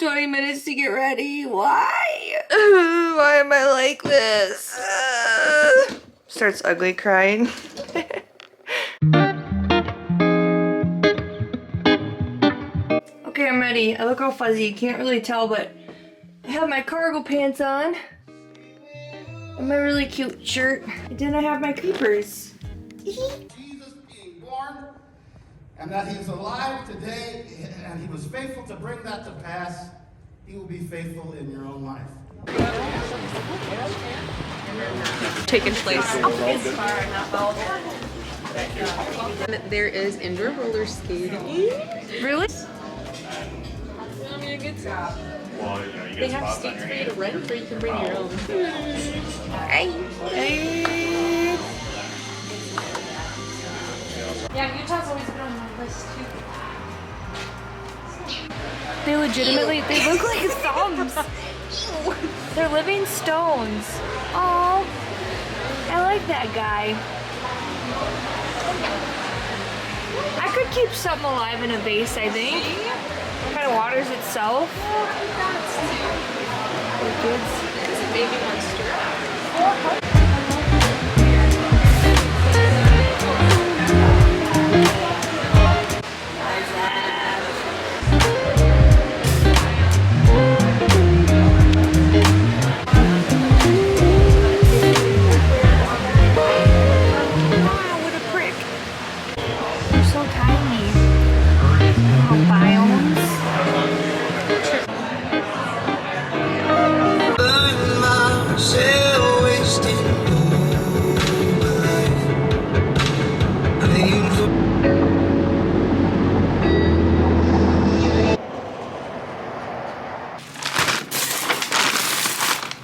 20 minutes to get ready. Why? Why am I like this? Starts ugly crying. Okay, I'm ready. I look all fuzzy. You can't really tell, but I have my cargo pants on. And my really cute shirt. And then I have my creepers. Jesus being born, and that he is alive today, and he was faithful to bring that to pass, he will be faithful in your own life. Taking place. There is indoor roller skating. Really? They have skates for you to rent, or you can bring your own. Hey. Hey. Yeah, Utah's always been on my list too. They legitimately, they look like thumbs. They're living stones. Oh, I like that guy. I could keep something alive in a vase, I think. It kind of waters itself. For kids. This is a baby monster.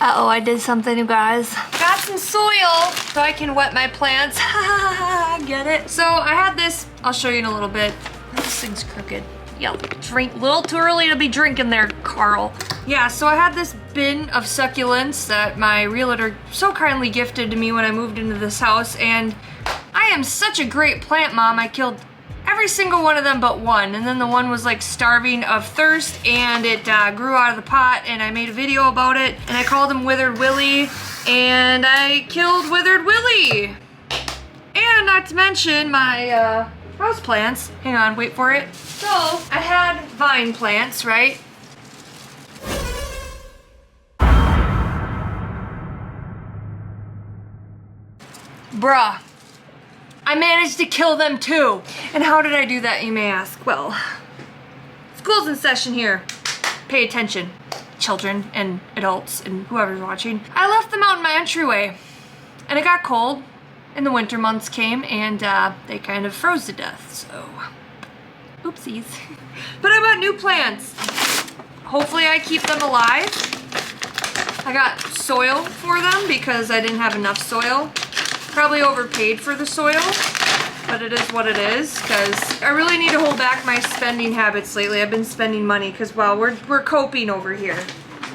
Uh-oh, I did something, you guys. Got some soil so I can wet my plants. Get it? So I had this, I'll show you in a little bit. This thing's crooked. Yeah, drink, a little too early to be drinking there, Carl. Yeah, so I had this bin of succulents that my realtor so kindly gifted to me when I moved into this house, and I am such a great plant mom. I killed every single one of them but one, and then the one was like starving of thirst, and it grew out of the pot, and I made a video about it, and I called him Withered Willie, and I killed Withered Willie. And not to mention my house plants. Hang on, wait for it. So I had vine plants, right? Bruh. I managed to kill them too. And how did I do that, you may ask? Well, school's in session here. Pay attention, children and adults and whoever's watching. I left them out in my entryway, and it got cold, and the winter months came, and they kind of froze to death, so oopsies. But I bought new plants. Hopefully I keep them alive. I got soil for them because I didn't have enough soil. Probably overpaid for the soil, but it is what it is, because I really need to hold back my spending habits lately. I've been spending money because, well, we're coping over here.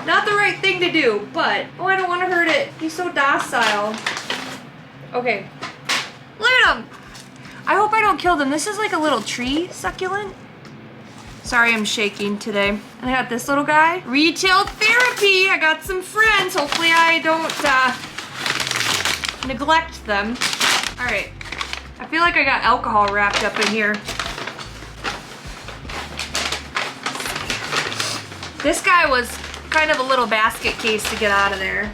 Not the right thing to do, but, oh, I don't want to hurt it. He's so docile. Okay, look at him. I hope I don't kill them. This is like a little tree succulent. Sorry, I'm shaking today. And I got this little guy. Retail therapy. I got some friends. Hopefully I don't neglect them. All right. I feel like I got alcohol wrapped up in here. This guy was kind of a little basket case to get out of there.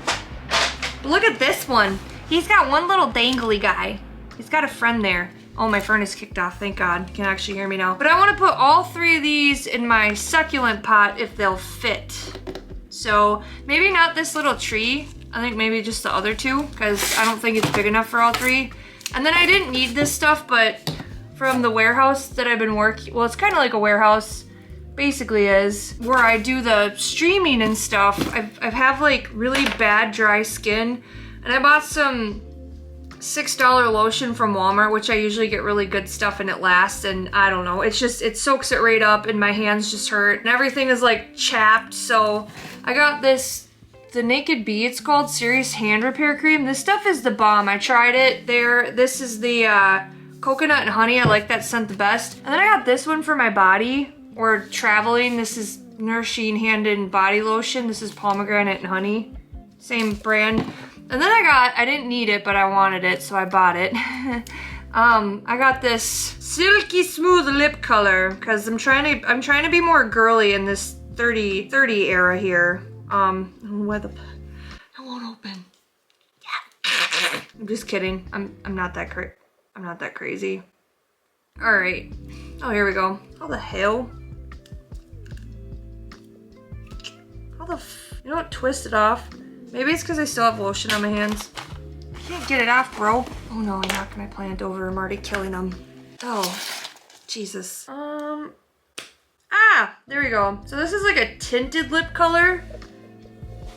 But look at this one. He's got one little dangly guy. He's got a friend there. Oh, my furnace kicked off, thank God. You can actually hear me now. But I want to put all three of these in my succulent pot if they'll fit. So maybe not this little tree. I think maybe just the other two, because I don't think it's big enough for all three. And then I didn't need this stuff, but from the warehouse that I've been working, well, it's kind of like a warehouse, basically is, where I do the streaming and stuff. I have like really bad dry skin, and I bought some $6 lotion from Walmart, which I usually get really good stuff and it lasts, and I don't know, it's just, it soaks it right up and my hands just hurt and everything is like chapped. So I got this, the Naked Bee, it's called Serious Hand Repair Cream. This stuff is the bomb. I tried it there. This is the coconut and honey. I like that scent the best. And then I got this one for my body or traveling. This is Nourishing Hand and Body Lotion. This is pomegranate and honey. Same brand. And then I didn't need it, but I wanted it, so I bought it. I got this silky smooth lip color because I'm trying to be more girly in this 30 era here. Where the it won't open. Yeah. I'm just kidding. I'm not that crazy. All right. Oh, here we go. How the hell? You know what? Twist it off. Maybe it's because I still have lotion on my hands. I can't get it off, bro. Oh no, I knocked my plant over. I'm already killing them. Oh, Jesus. There we go. So this is like a tinted lip color.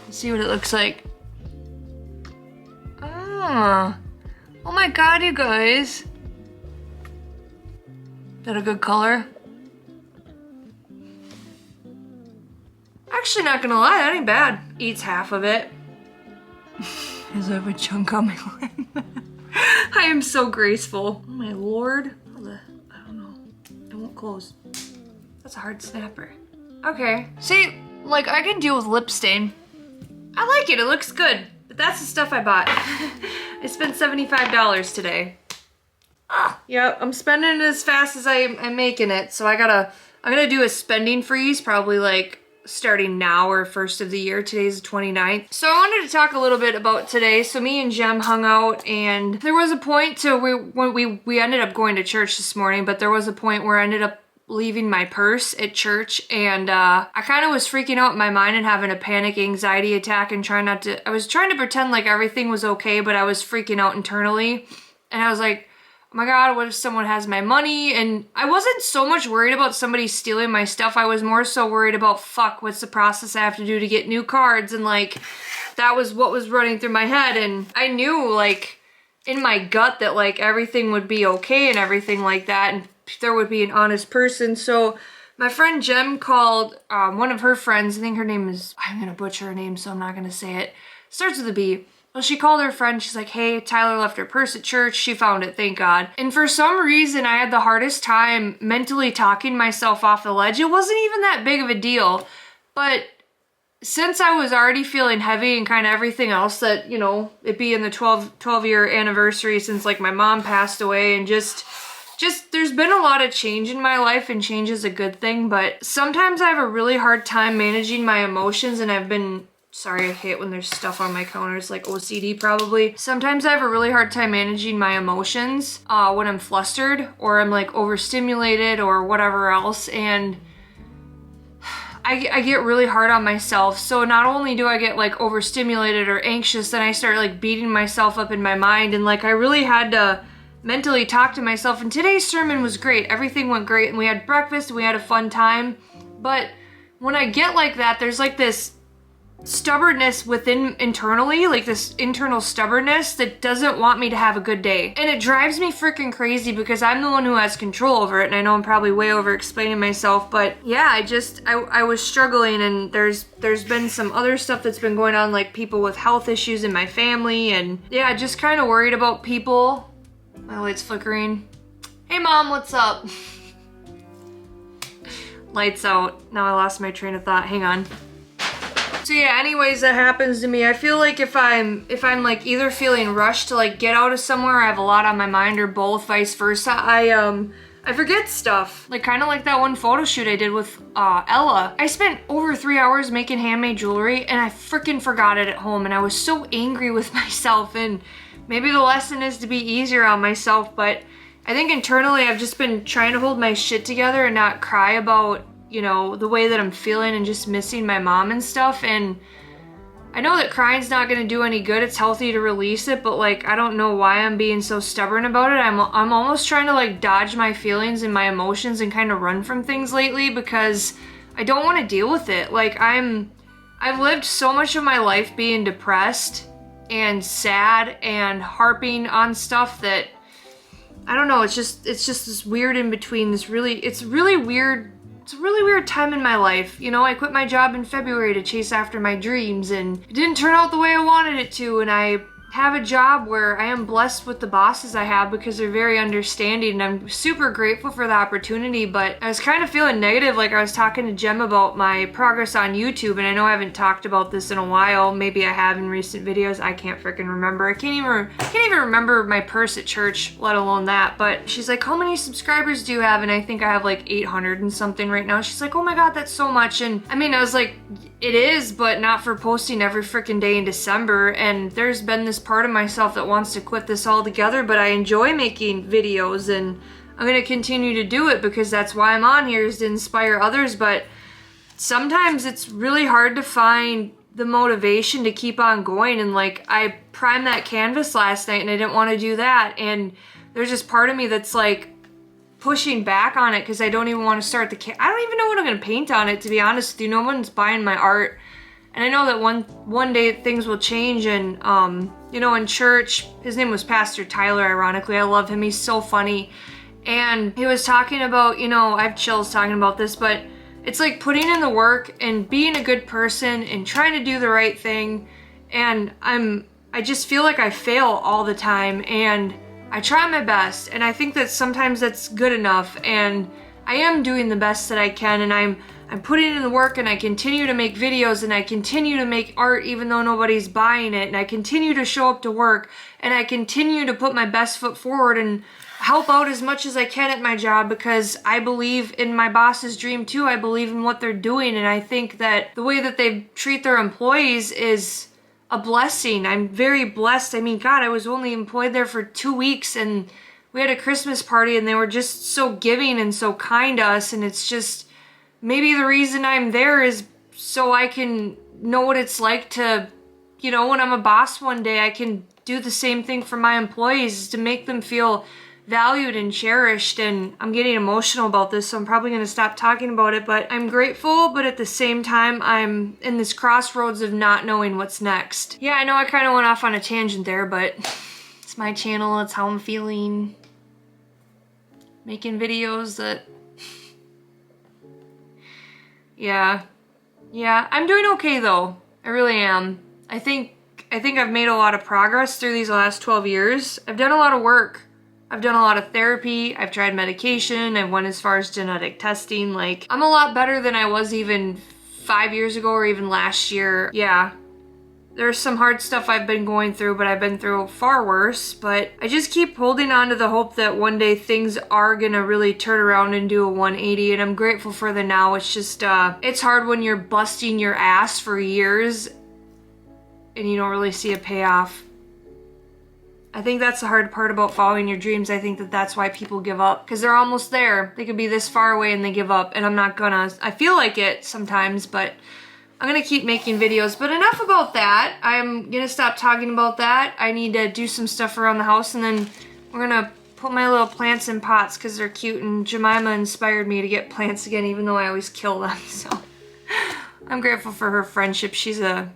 Let's see what it looks like. Oh my God, you guys. Is that a good color? Actually, not gonna lie, that ain't bad. Eats half of it. Because I have a chunk on my lip. I am so graceful. Oh my Lord. I don't know. It won't close. That's a hard snapper. Okay. See, like I can deal with lip stain. I like it, it looks good. But that's the stuff I bought. I spent $75 today. Yeah, I'm spending it as fast as I'm making it. So I'm gonna do a spending freeze, probably like starting now or first of the year. Today's the 29th. So I wanted to talk a little bit about today. So me and Jem hung out, and there was a point to when we ended up going to church this morning, but there was a point where I ended up leaving my purse at church, and I kind of was freaking out in my mind and having a panic anxiety attack and I was trying to pretend like everything was okay, but I was freaking out internally. And I was like, oh my God, what if someone has my money? And I wasn't so much worried about somebody stealing my stuff. I was more so worried about, fuck, what's the process I have to do to get new cards? And like, that was what was running through my head. And I knew like in my gut that like everything would be okay and everything like that. And there would be an honest person. So my friend Jem called one of her friends. I think her name is, I'm gonna butcher her name, so I'm not gonna say it. Starts with a B. Well, she called her friend. She's like, hey, Tyler left her purse at church. She found it, thank God. And for some reason, I had the hardest time mentally talking myself off the ledge. It wasn't even that big of a deal. But since I was already feeling heavy and kind of everything else that, you know, it being the 12-year anniversary since like my mom passed away, and just there's been a lot of change in my life, and change is a good thing. But sometimes I have a really hard time managing my emotions, and I've been... Sorry, I hate when there's stuff on my counters, like OCD probably. Sometimes I have a really hard time managing my emotions when I'm flustered or I'm like overstimulated or whatever else, and I get really hard on myself. So not only do I get like overstimulated or anxious, then I start like beating myself up in my mind, and like I really had to mentally talk to myself. And today's sermon was great. Everything went great, and we had breakfast and we had a fun time. But when I get like that, there's like this stubbornness within internally, like this internal stubbornness that doesn't want me to have a good day. And it drives me freaking crazy because I'm the one who has control over it. And I know I'm probably way over explaining myself, but yeah, I was struggling, and there's been some other stuff that's been going on, like people with health issues in my family, and yeah, just kind of worried about people. My light's flickering. Hey Mom, what's up? Lights out. Now I lost my train of thought. Hang on. So yeah, anyways, that happens to me. I feel like if I'm like either feeling rushed to like get out of somewhere, I have a lot on my mind, or both, vice versa, I forget stuff. Like kind of like that one photo shoot I did with Ella. I spent over 3 hours making handmade jewelry, and I freaking forgot it at home, and I was so angry with myself. And maybe the lesson is to be easier on myself, but I think internally I've just been trying to hold my shit together and not cry about, you know, the way that I'm feeling and just missing my mom and stuff. And I know that crying's not gonna do any good. It's healthy to release it, but like, I don't know why I'm being so stubborn about it. I'm almost trying to like dodge my feelings and my emotions and kind of run from things lately because I don't want to deal with it. Like I've lived so much of my life being depressed and sad and harping on stuff that, I don't know, it's just this weird in between, it's a really weird time in my life. You know, I quit my job in February to chase after my dreams, and it didn't turn out the way I wanted it to, and I have a job where I am blessed with the bosses I have because they're very understanding, and I'm super grateful for the opportunity. But I was kind of feeling negative. Like, I was talking to Jem about my progress on YouTube, and I know I haven't talked about this in a while. Maybe I have in recent videos. I can't freaking remember. I can't even remember my purse at church, let alone that. But she's like, how many subscribers do you have? And I think I have like 800 and something right now. She's like, oh my God, that's so much. And I mean, I was like, it is, but not for posting every freaking day in December. And there's been this part of myself that wants to quit this altogether, but I enjoy making videos, and I'm going to continue to do it because that's why I'm on here, is to inspire others. But sometimes it's really hard to find the motivation to keep on going. And like, I primed that canvas last night and I didn't want to do that. And there's just part of me that's like pushing back on it because I don't even want to start I don't even know what I'm going to paint on it, to be honest with you. No one's buying my art. And I know that one day things will change. And, you know, in church, his name was Pastor Tyler, ironically. I love him. He's so funny. And he was talking about, you know, I have chills talking about this, but it's like putting in the work and being a good person and trying to do the right thing. And I just feel like I fail all the time, and I try my best. And I think that sometimes that's good enough. And I am doing the best that I can, and I'm putting in the work, and I continue to make videos, and I continue to make art even though nobody's buying it, and I continue to show up to work, and I continue to put my best foot forward and help out as much as I can at my job because I believe in my boss's dream too. I believe in what they're doing, and I think that the way that they treat their employees is a blessing. I'm very blessed. I mean, God, I was only employed there for 2 weeks, and we had a Christmas party, and they were just so giving and so kind to us. And it's just, maybe the reason I'm there is so I can know what it's like to, you know, when I'm a boss one day, I can do the same thing for my employees, to make them feel valued and cherished. And I'm getting emotional about this, so I'm probably going to stop talking about it. But I'm grateful, but at the same time, I'm in this crossroads of not knowing what's next. Yeah, I know I kind of went off on a tangent there, but it's my channel. It's how I'm feeling. Making videos that... Yeah, I'm doing okay though. I really am. I think I've made a lot of progress through these last 12 years. I've done a lot of work. I've done a lot of therapy. I've tried medication. I've went as far as genetic testing. Like, I'm a lot better than I was even 5 years ago or even last year. Yeah. There's some hard stuff I've been going through, but I've been through far worse. But I just keep holding on to the hope that one day things are gonna really turn around and do a 180, and I'm grateful for the now. It's just, it's hard when you're busting your ass for years and you don't really see a payoff. I think that's the hard part about following your dreams. I think that that's why people give up, because they're almost there. They could be this far away and they give up, and I'm not gonna. I feel like it sometimes, but I'm gonna keep making videos. But enough about that. I'm gonna stop talking about that. I need to do some stuff around the house, and then we're gonna put my little plants in pots because they're cute, and Jemima inspired me to get plants again, even though I always kill them. So I'm grateful for her friendship. She's one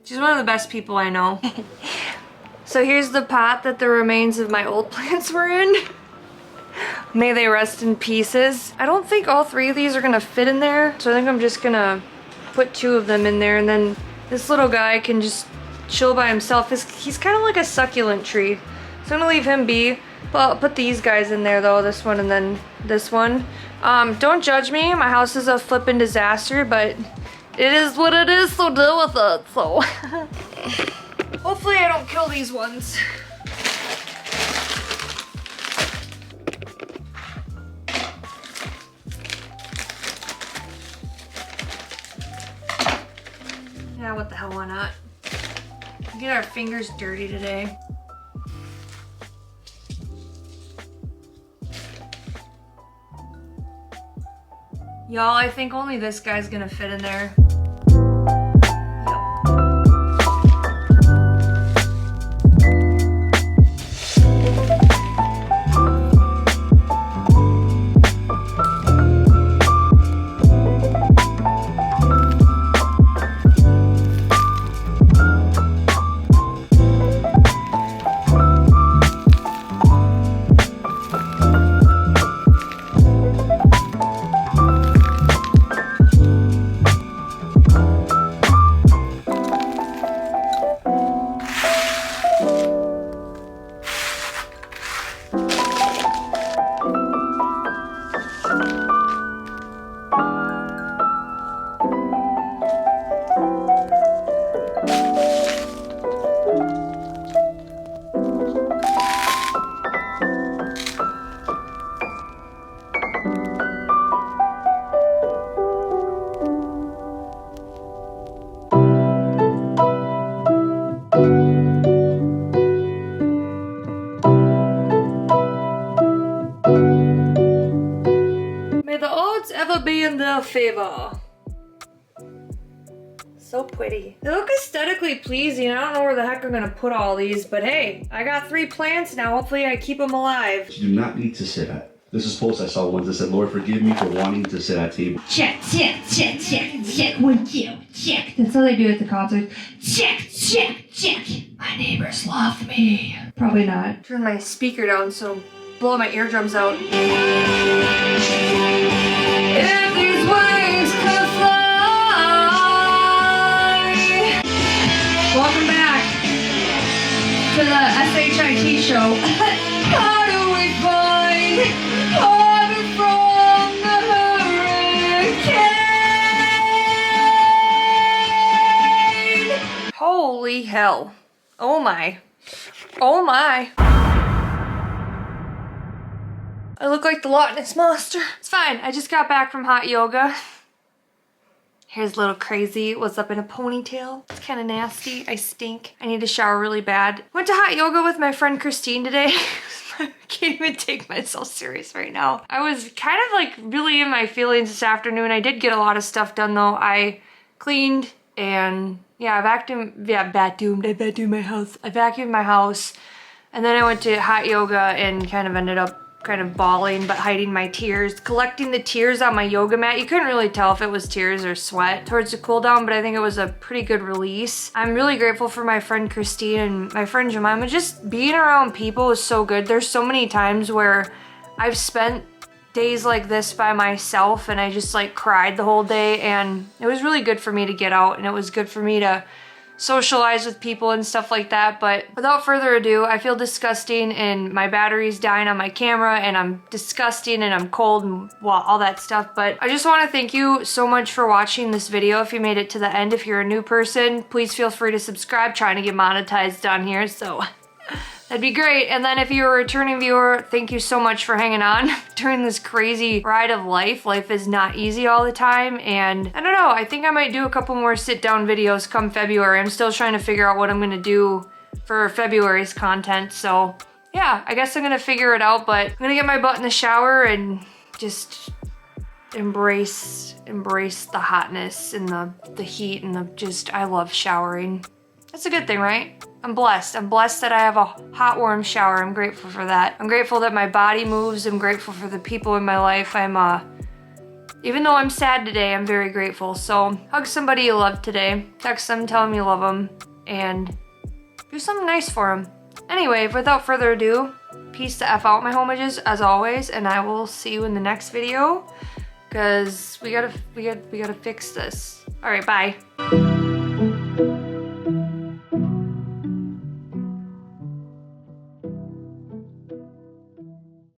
of the best people I know. So here's the pot that the remains of my old plants were in. May they rest in pieces. I don't think all 3 of these are gonna fit in there, so I think I'm just gonna put 2 of them in there, and then this little guy can just chill by himself. He's kind of like a succulent tree, so I'm gonna leave him be. But I'll put these guys in there though, this one and then this one. Don't judge me, my house is a flippin' disaster, but it is what it is, so deal with it, so. Hopefully I don't kill these ones. Yeah, what the hell, why not? Get our fingers dirty today. Y'all, I think only this guy's gonna fit in there. May the odds ever be in their favor. So pretty. They look aesthetically pleasing. I don't know where the heck I'm gonna put all these, but hey, I got 3 plants now. Hopefully I keep them alive. You do not need to sit at. This is post I saw once that said, Lord, forgive me for wanting to sit at table. Check, check, check, check, check, 1, 2, check. That's how they do it at the concert. Check, check, check. My neighbors love me. Probably not. Turn my speaker down so blow my eardrums out. If these wings could fly. Welcome back to the SHIT show. How do we find harbor from the hurricane? Holy hell. Oh my. Oh my. I look like the Loch Ness Monster. It's fine. I just got back from hot yoga. Hair's a little crazy. It was up in a ponytail. It's kind of nasty. I stink. I need to shower really bad. Went to hot yoga with my friend Christine today. I can't even take myself serious right now. I was kind of like really in my feelings this afternoon. I did get a lot of stuff done though. I cleaned and yeah, I vacuumed my house. I vacuumed my house and then I went to hot yoga and kind of ended up kind of bawling but hiding my tears, collecting the tears on my yoga mat. You couldn't really tell if it was tears or sweat towards the cool down, but I think it was a pretty good release. I'm really grateful for my friend Christine and my friend Jemima. Just being around people is so good. There's so many times where I've spent days like this by myself and I just like cried the whole day, and it was really good for me to get out and it was good for me to socialize with people and stuff like that. But without further ado, I feel disgusting and my battery's dying on my camera and I'm disgusting and I'm cold and well, all that stuff. But I just want to thank you so much for watching this video. If you made it to the end, if you're a new person, please feel free to subscribe. Trying to get monetized on here, so that'd be great. And then if you're a returning viewer, thank you so much for hanging on during this crazy ride of life. Life is not easy all the time, and I don't know, I think I might do a couple more sit down videos come February. I'm still trying to figure out what I'm gonna do for February's content, so yeah, I guess I'm gonna figure it out, but I'm gonna get my butt in the shower and just embrace the hotness and the heat and I love showering. That's a good thing, right? I'm blessed. I'm blessed that I have a hot, warm shower. I'm grateful for that. I'm grateful that my body moves. I'm grateful for the people in my life. Even though I'm sad today, I'm very grateful. So hug somebody you love today. Text them, tell them you love them, and do something nice for them. Anyway, without further ado, peace the F out, my homages, as always, and I will see you in the next video, because we gotta fix this. All right, bye.